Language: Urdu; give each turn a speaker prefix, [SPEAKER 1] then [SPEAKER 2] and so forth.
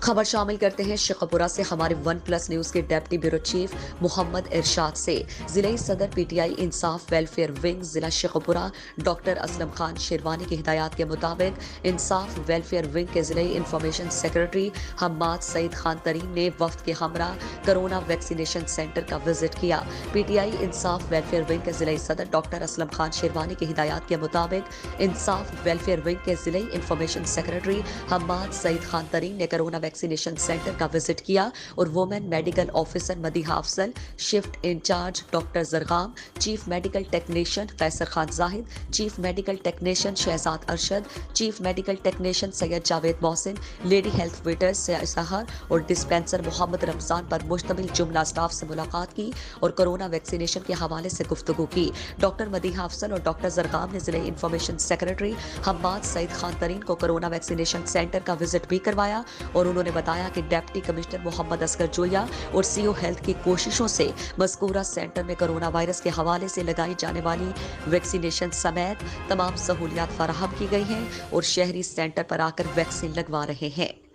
[SPEAKER 1] خبر شامل کرتے ہیں شیخوپورہ سے ہمارے 1+ نیوز کے ڈپٹی بیوروچیف محمد ارشاد سے۔ ضلعی صدر پی ٹی آئی انصاف ویلفیئر ونگ ضلع شیخوپورہ ڈاکٹر اسلم خان شیروانی کی ہدایات کے مطابق انصاف ویلفیئر ونگ کے ضلعی انفارمیشن سیکرٹری حماد سعید ترین نے وفد کے ہمراہ کرونا ویکسینیشن سینٹر کا وزٹ کیا۔ پی ٹی آئی انصاف ویلفیئر ونگ کے ضلعی صدر ڈاکٹر اسلم خان شیروانی کی ہدایات کے مطابق انصاف ویلفیئر ونگ کے ضلعی انفارمیشن سیکرٹری حماد سعید ترین نے کرونا ویکسینیشن سینٹر کا وزٹ کیا اور woman medical officer Madiha Afzal, shift in charge doctor Zargham, chief medical technician Qaiser Khan Zahid, chief medical technician Shahzad Irshad, chief medical technician Syed Javed Mohsin, lady health ویٹر سحر اور ڈسپینسر محمد رمضان پر مشتمل جملہ اسٹاف سے ملاقات کی اور کرونا ویکسینیشن کے حوالے سے گفتگو کی۔ ڈاکٹر مدیحہ افضل اور ڈاکٹر زرغام نے ضلعی انفارمیشن سیکرٹری حماد سعید ترین کو کرونا ویکسینیشن سینٹر کا وزٹ بھی کروایا اور انہوں نے بتایا کہ ڈپٹی کمشنر محمد اور سی او ہیلتھ کی کوششوں سے مذکورہ سینٹر میں کرونا وائرس کے حوالے سے لگائی جانے والی ویکسینیشن سمیت تمام سہولیات فراہم کی گئی ہیں اور شہری سینٹر پر آ کر ویکسین لگوا رہے ہیں۔